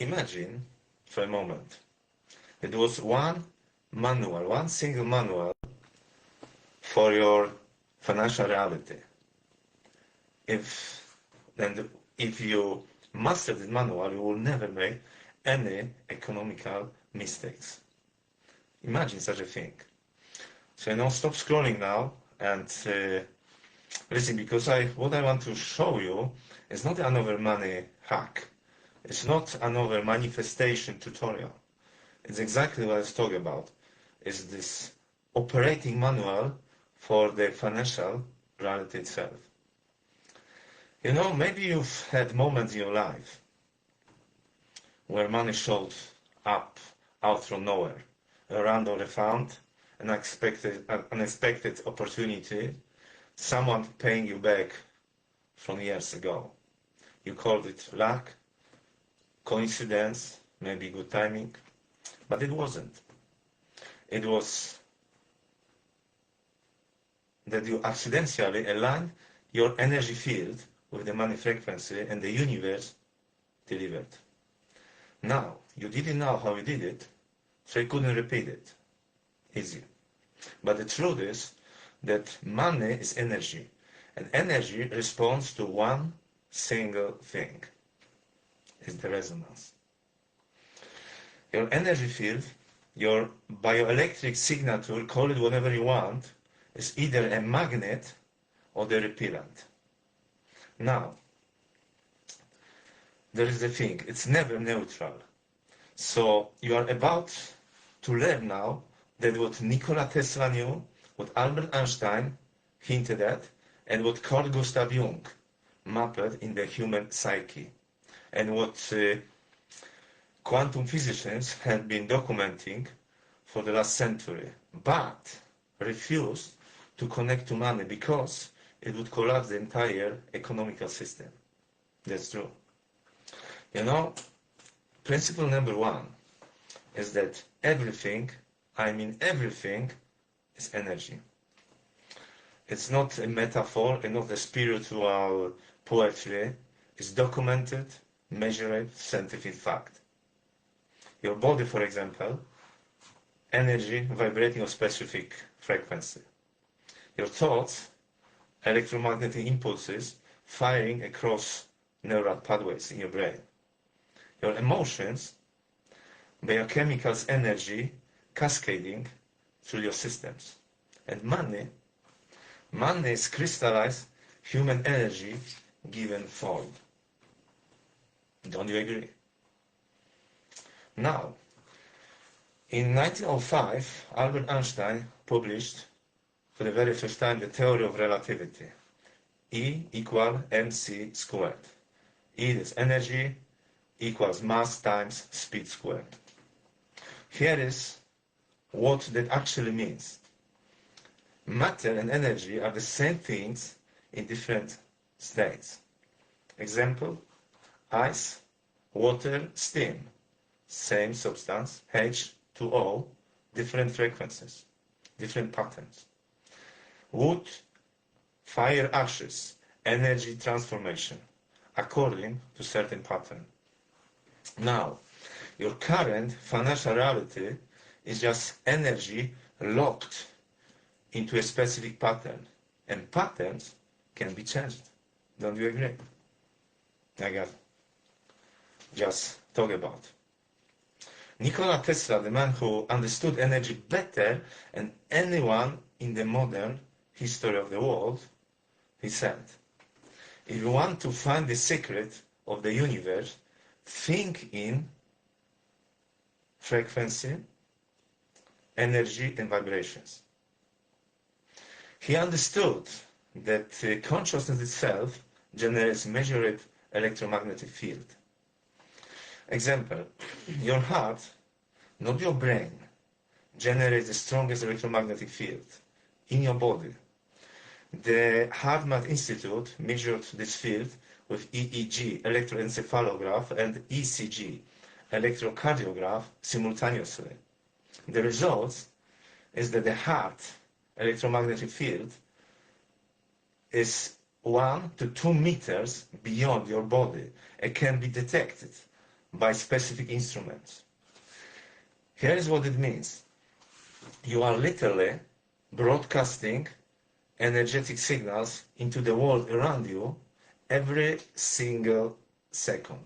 Imagine for a moment, it was one manual, one single manual for your financial reality. If you master this manual, you will never make any economical mistakes. Imagine such a thing. So stop scrolling now and listen, because what I want to show you is not another money hack. It's not another manifestation tutorial. It's exactly what I was talking about. It's this operating manual for the financial reality itself. Maybe you've had moments in your life where money showed up out from nowhere. A random found, an unexpected opportunity, someone paying you back from years ago. You called it luck, coincidence, maybe good timing, but it wasn't. It was that you accidentally aligned your energy field with the money frequency and the universe delivered. Now, you didn't know how you did it, so you couldn't repeat it. Easy. But the truth is that money is energy, and energy responds to one single thing. It's the resonance. Your energy field, your bioelectric signature, call it whatever you want, is either a magnet or the repellent. Now, there is the thing, it's never neutral. So you are about to learn now that what Nikola Tesla knew, what Albert Einstein hinted at, and what Carl Gustav Jung mapped in the human psyche, and what quantum physicists have been documenting for the last century, but refused to connect to money because it would collapse the entire economical system. That's true. Principle number one is that everything, I mean everything, is energy. It's not a metaphor and not a spiritual poetry. It's documented, measured, scientific fact. Your body, for example, energy vibrating on specific frequency. Your thoughts, electromagnetic impulses firing across neural pathways in your brain. Your emotions, biochemicals, energy cascading through your systems. And money is crystallized human energy given form. Don't you agree? Now, in 1905, Albert Einstein published for the very first time the theory of relativity. E equal mc squared. E is energy equals mass times speed squared. Here is what that actually means. Matter and energy are the same things in different states. Example, ice, water, steam. Same substance, H2O, different frequencies, different patterns. Wood, fire, ashes, energy transformation, according to certain pattern. Now, your current financial reality is just energy locked into a specific pattern, and patterns can be changed. Don't you agree? I got just talk about. Nikola Tesla, the man who understood energy better than anyone in the modern history of the world, he said, if you want to find the secret of the universe, think in frequency, energy, and vibrations. He understood that consciousness itself generates measured electromagnetic field. Example, your heart, not your brain, generates the strongest electromagnetic field in your body. The HeartMath Institute measured this field with EEG, electroencephalograph, and ECG, electrocardiograph, simultaneously. The result is that the heart electromagnetic field is 1 to 2 meters beyond your body. It can be detected by specific instruments. Here is what it means. You are literally broadcasting energetic signals into the world around you every single second.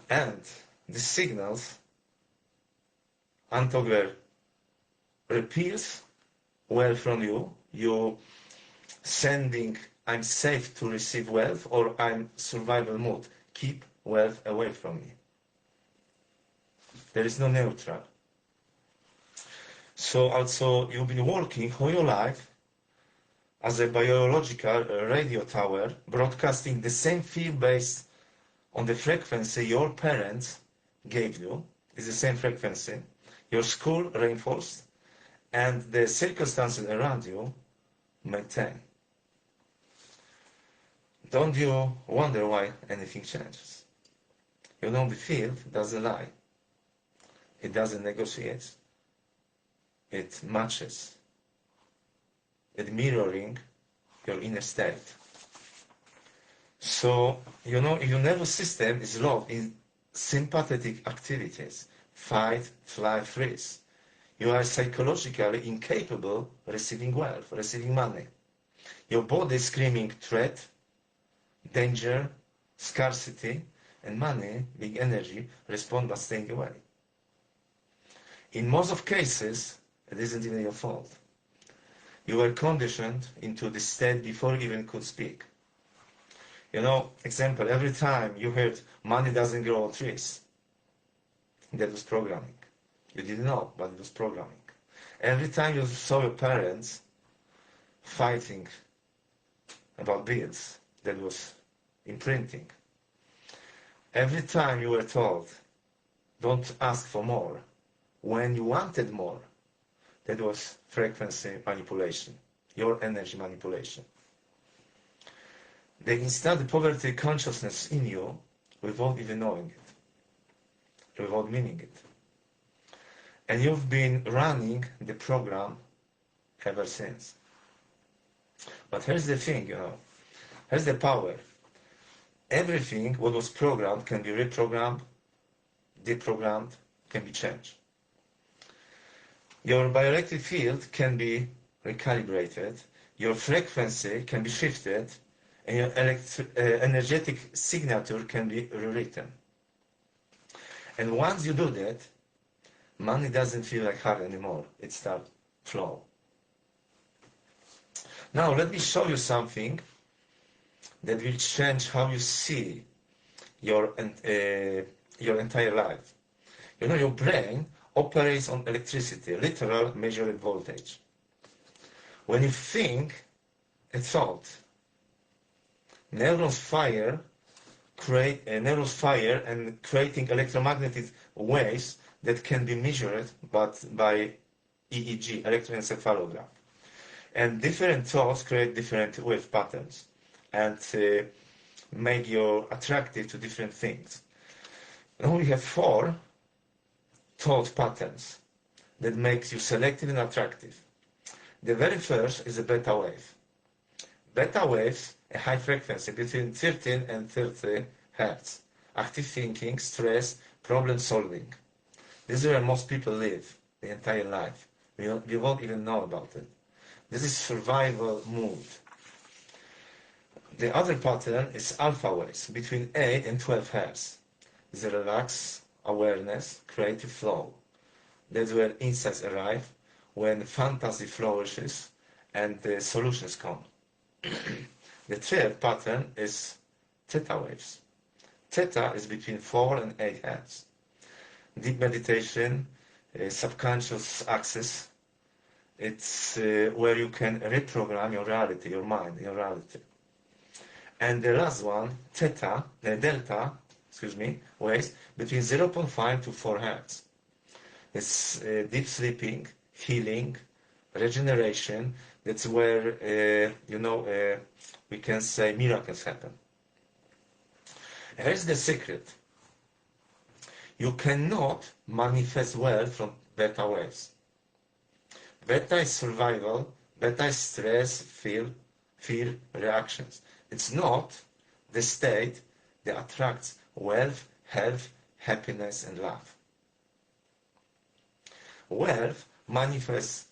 And the signals Antogler repeals wealth from you. You sending I'm safe to receive wealth or I'm survival mode. Keep wealth away from me. There is no neutral. So also you've been working all your life as a biological radio tower, broadcasting the same field based on the frequency your parents gave you. It's the same frequency. Your school reinforced and the circumstances around you maintain. Don't you wonder why anything changes? You know the field doesn't lie. It doesn't negotiate. It matches. It mirroring your inner state. So, you know, your nervous system is locked in sympathetic activities. Fight, flight, freeze. You are psychologically incapable receiving wealth, receiving money. Your body is screaming threat, danger, scarcity, and money, big energy, respond by staying away. In most of cases, it isn't even your fault. You were conditioned into this state before you even could speak. You know, example, every time you heard money doesn't grow on trees, that was programming. You didn't know, but it was programming. Every time you saw your parents fighting about bills, that was imprinting. Every time you were told, don't ask for more, when you wanted more, that was frequency manipulation, your energy manipulation. They installed the poverty consciousness in you without even knowing it, without meaning it. And you've been running the program ever since. But here's the thing, you know, here's the power. Everything what was programmed can be reprogrammed, deprogrammed, can be changed. Your bioelectric field can be recalibrated, your frequency can be shifted, and your energetic signature can be rewritten. And once you do that, money doesn't feel like hard anymore. It starts flow. Now let me show you something that will change how you see your entire life. You know, your brain operates on electricity, literal measured voltage. When you think a thought, neurons fire and creating electromagnetic waves that can be measured but by EEG, electroencephalograph. And different thoughts create different wave patterns and make you attractive to different things. Now we have 4 thought patterns that makes you selective and attractive. The very first is a beta wave. Beta waves, a high frequency between 13 and 30 hertz. Active thinking, stress, problem solving. This is where most people live the entire life. We won't even know about it. This is survival mood. The other pattern is alpha waves between 8 and 12 hertz. This is relaxed awareness, creative flow. That's where insights arrive, when fantasy flourishes and the solutions come. The third pattern is theta waves. Theta is between 4 and 8 hertz. Deep meditation, subconscious access, it's where you can reprogram your reality, your mind, your reality. And the last one, delta waves between 0.5 to 4 hertz. It's deep sleeping, healing, regeneration. That's where, we can say miracles happen. Here's the secret. You cannot manifest wealth from beta waves. Beta is survival, beta is stress, fear reactions. It's not the state that attracts wealth, health, happiness, and love. Wealth manifests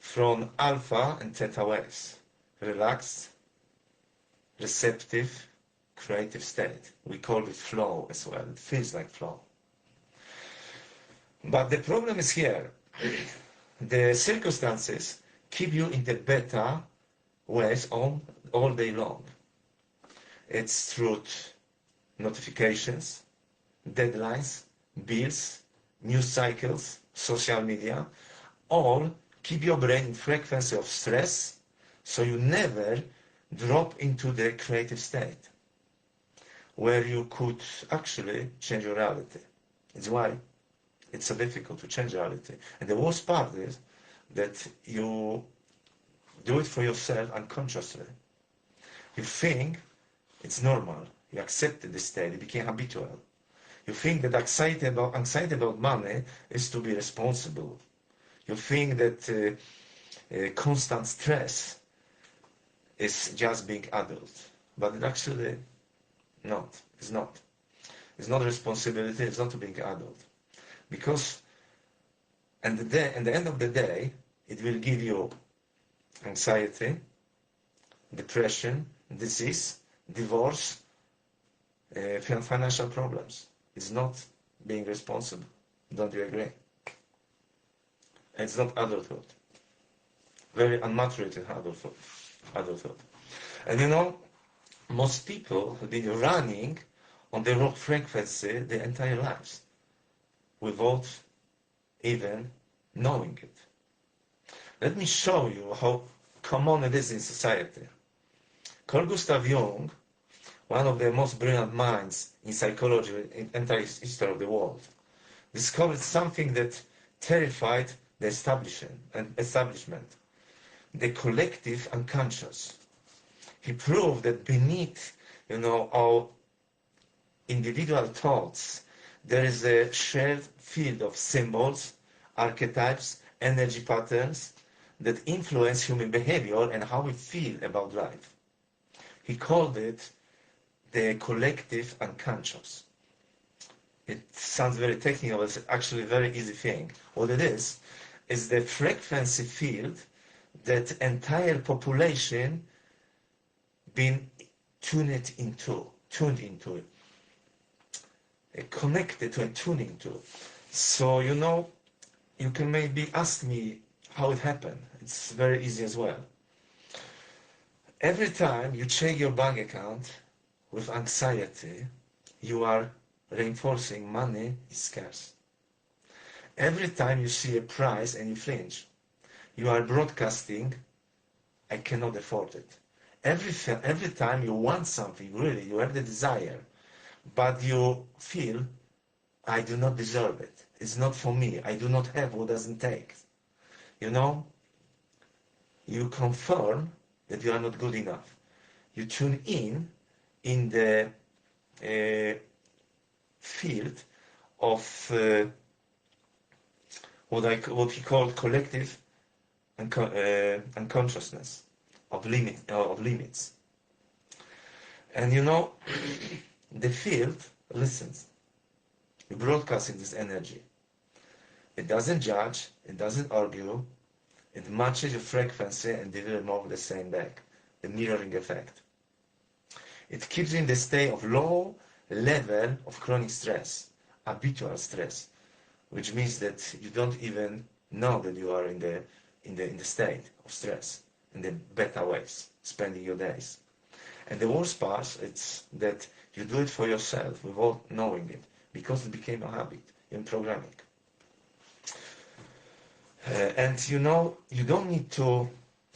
from alpha and theta waves, relaxed, receptive, creative state. We call it flow as well. It feels like flow. But the problem is here. The circumstances keep you in the beta waves all day long. It's through notifications, deadlines, bills, news cycles, social media, all keep your brain in frequency of stress, so you never drop into the creative state where you could actually change your reality. It's why it's so difficult to change reality. And the worst part is that you do it for yourself unconsciously. You think it's normal. You accepted the state. It became habitual. You think that anxiety about money is to be responsible. You think that constant stress is just being adult. But it actually not. It's not. It's not responsibility. It's not being adult. Because at the end of the day, it will give you anxiety, depression, disease, divorce, financial problems. It's not being responsible. Don't you agree? It's not adulthood. Very unmaturated adulthood. And you know, most people have been running on the wrong frequency their entire lives without even knowing it. Let me show you how common it is in society. Carl Gustav Jung, one of the most brilliant minds in psychology in the entire history of the world, discovered something that terrified the establishment, the collective unconscious. He proved that beneath, our individual thoughts, there is a shared field of symbols, archetypes, energy patterns that influence human behavior and how we feel about life. He called it the collective unconscious. It sounds very technical, it's actually a very easy thing. What it is the frequency field that entire population been tuned into, connected to and tuning to. So, you can maybe ask me how it happened. It's very easy as well. Every time you check your bank account with anxiety, you are reinforcing money is scarce. Every time you see a price and you flinch, you are broadcasting, I cannot afford it. Every time you want something, really, you have the desire, but you feel, I do not deserve it. It's not for me. I do not have what doesn't take. You confirm that you are not good enough. You tune in the field of what he called collective unconsciousness of limits. And the field listens. You broadcasting this energy. It doesn't judge, it doesn't argue, it matches your frequency and delivers more of the same back, the mirroring effect. It keeps you in the state of low level of chronic stress, habitual stress, which means that you don't even know that you are in the state of stress, in the beta waves, spending your days. And the worst part is that you do it for yourself without knowing it, because it became a habit in programming. And you don't need to,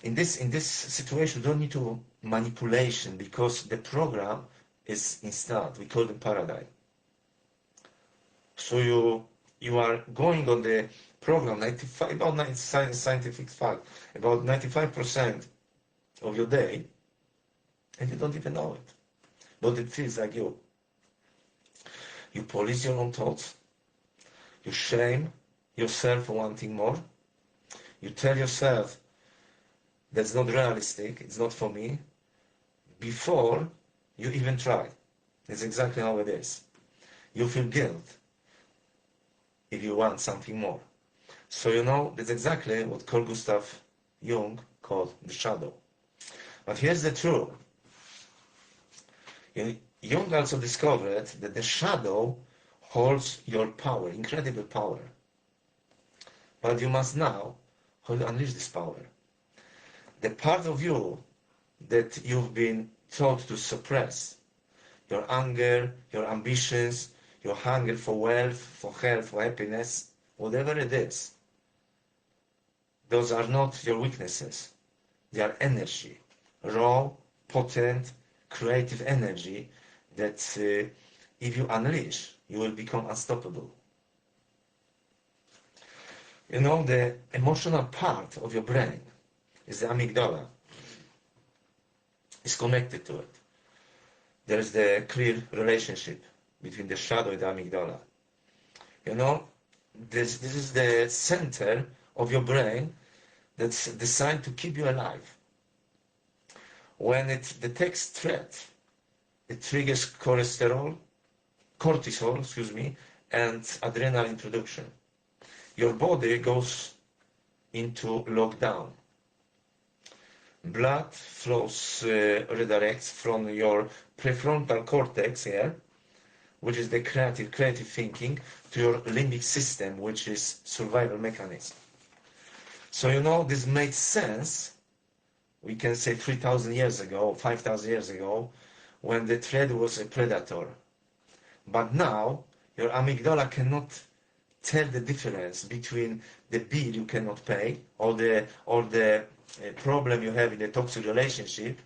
in this situation, you don't need to manipulation, because the program is installed. We call it paradigm. So you are going on the program, scientific fact, about 95% of your day, and you don't even know it. But it feels like you. You police your own thoughts. You shame yourself for wanting more. You tell yourself, that's not realistic, it's not for me, before you even try. It's exactly how it is. you feel guilt if you want something more. So that's exactly what Carl Gustav Jung called the shadow. But here's the truth. Jung also discovered that the shadow holds your power, incredible power. But you must now unleash this power. The part of you that you've been taught to suppress, your anger, your ambitions, your hunger for wealth, for health, for happiness, whatever it is, those are not your weaknesses. They are energy, raw, potent, creative energy that if you unleash, you will become unstoppable. The emotional part of your brain is the amygdala. It's connected to it. There is the clear relationship between the shadow and the amygdala. This is the center of your brain that's designed to keep you alive. When it detects threat, it triggers cortisol, and adrenaline production. Your body goes into lockdown. Blood flows, redirects from your prefrontal cortex here, which is the creative thinking, to your limbic system, which is survival mechanism. So this made sense, we can say 3,000 years ago, 5,000 years ago, when the threat was a predator. But now, your amygdala cannot tell the difference between the bill you cannot pay or the problem you have in a toxic relationship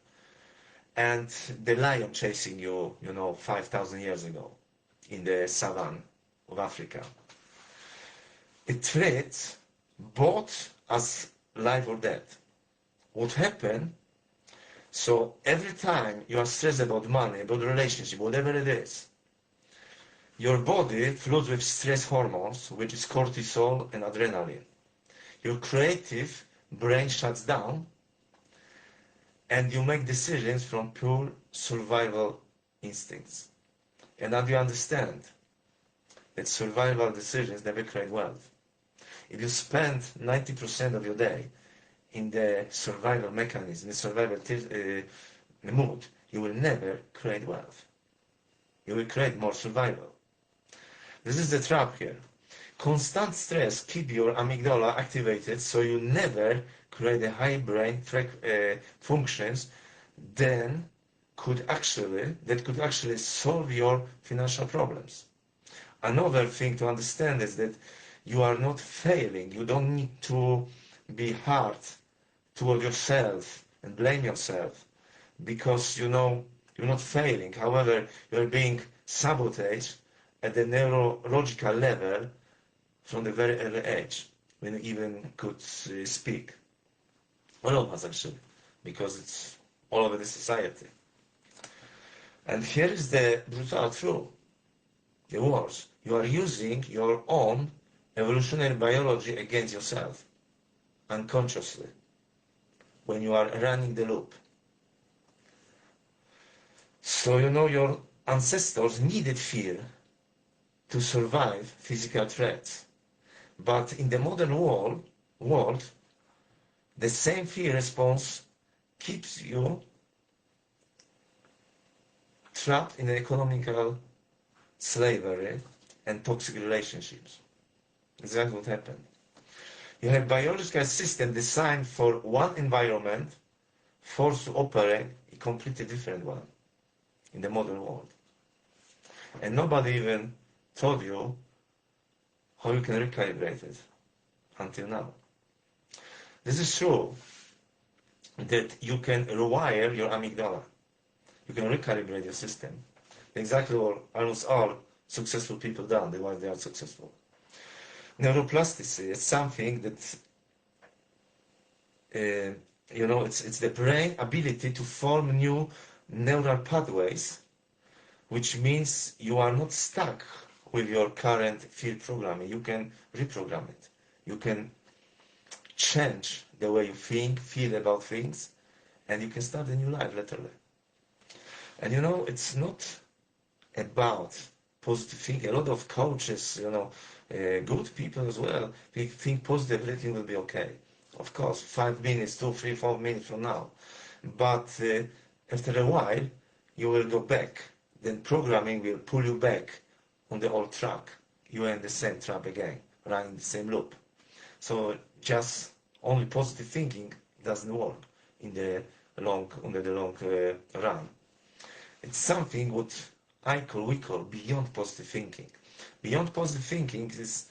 and the lion chasing you, 5,000 years ago in the savannah of Africa. It treats both as life or death. What happened? So every time you are stressed about money, about relationship, whatever it is, your body floods with stress hormones, which is cortisol and adrenaline. Your creative brain shuts down, and you make decisions from pure survival instincts. And now you understand that survival decisions never create wealth. If you spend 90% of your day in the survival mechanism, the survival mood, you will never create wealth. You will create more survival. This is the trap here. Constant stress keeps your amygdala activated, so you never create a high brain functions that could actually solve your financial problems. Another thing to understand is that you are not failing. You don't need to be hard toward yourself and blame yourself because you're not failing. However, you're being sabotaged at the neurological level from the very early age when you even could speak. All of us actually, because it's all over the society. And here is the brutal truth. The words. You are using your own evolutionary biology against yourself, unconsciously, when you are running the loop. So your ancestors needed fear to survive physical threats. But in the modern world, the same fear response keeps you trapped in economical slavery and toxic relationships. Exactly what happened. You have biological system designed for one environment, forced to operate a completely different one in the modern world. And nobody even told you how you can recalibrate it until now. This is true that you can rewire your amygdala. You can recalibrate your system. Exactly what almost all successful people done, why they are successful. Neuroplasticity is something that it's the brain ability to form new neural pathways, which means you are not stuck with your current field programming. You can reprogram it. You can change the way you think, feel about things, and you can start a new life literally. And it's not about positive thinking. A lot of coaches, good people as well, they think positive, everything will be okay. Of course, 5 minutes, 2, 3, 4 minutes from now. But after a while, you will go back. Then programming will pull you back on the old track. You are in the same trap again, running the same loop. So just only positive thinking doesn't work in the long run. It's something what we call beyond positive thinking. Beyond positive thinking is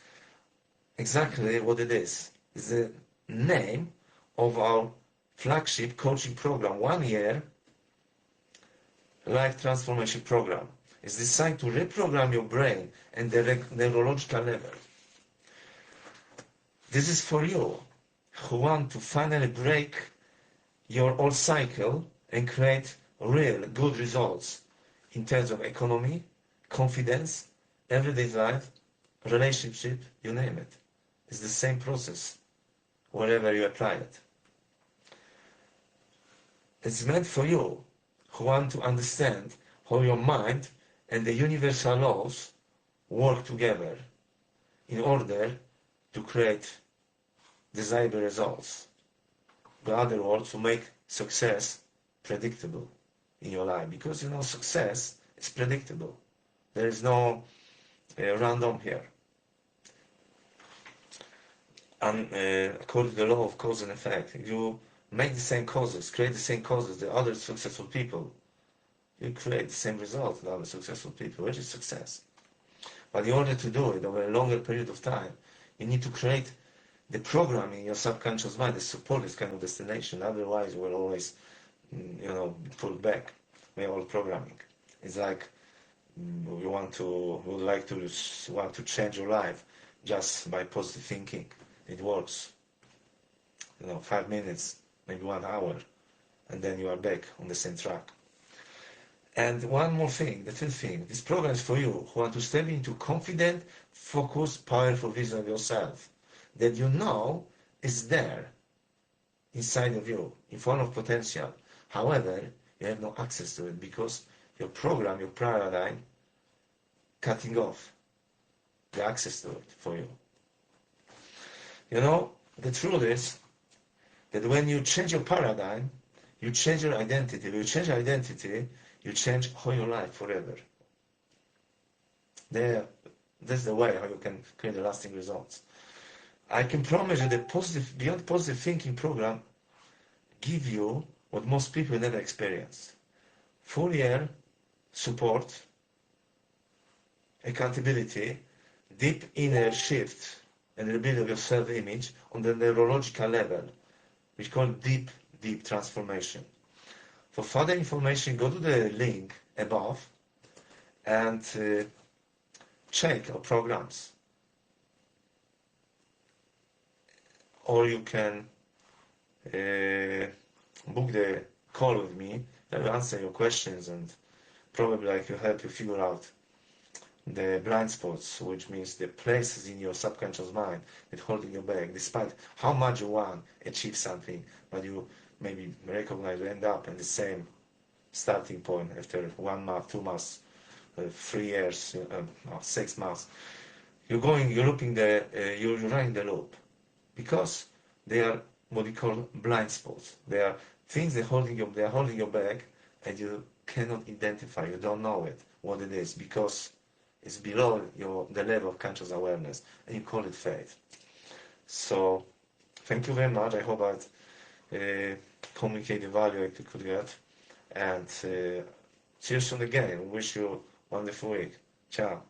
exactly what it is. It's the name of our flagship coaching program, 1 year life transformation program. It's designed to reprogram your brain and the neurological level. This is for you who want to finally break your old cycle and create real good results in terms of economy, confidence, everyday life, relationship, you name it. It's the same process wherever you apply it. It's meant for you who want to understand how your mind and the universal laws work together in order to create desirable results. In other words, to make success predictable in your life. Because success is predictable. There is no random here. And according to the law of cause and effect, you make the same causes, create the same causes, the other successful people, you create the same result with other successful people, which is success. But in order to do it over a longer period of time, you need to create the programming in your subconscious mind that support this kind of destination. Otherwise, you will always, pull back by old programming. It's like you want to change your life just by positive thinking. It works. 5 minutes, maybe 1 hour, and then you are back on the same track. And one more thing, the third thing, this program is for you who want to step into confident, focused, powerful vision of yourself that is there inside of you, in form of potential. However, you have no access to it because your program, your paradigm, cutting off the access to it for you. The truth is that when you change your paradigm, you change your identity. When you change your identity, you change whole your life forever. That's the way how you can create the lasting results. I can promise you the Beyond Positive Thinking program give you what most people never experience. Full year support, accountability, deep inner shift and rebuild of your self-image on the neurological level, which is called deep transformation. For further information, go to the link above and check our programs. Or you can book the call with me. I will answer your questions and probably I can help you figure out the blind spots, which means the places in your subconscious mind that holding you back, despite how much you want to achieve something, but you maybe recognize you end up in the same starting point after 1 month, 2 months, 3 years, 6 months. You're running the loop because they are what we call blind spots. They are things that they are holding you back, and you cannot identify. You don't know what it is because it's below the level of conscious awareness, and you call it faith. So, thank you very much. I hope I communicate the value I could get, and see you soon again. Wish you a wonderful week. Ciao.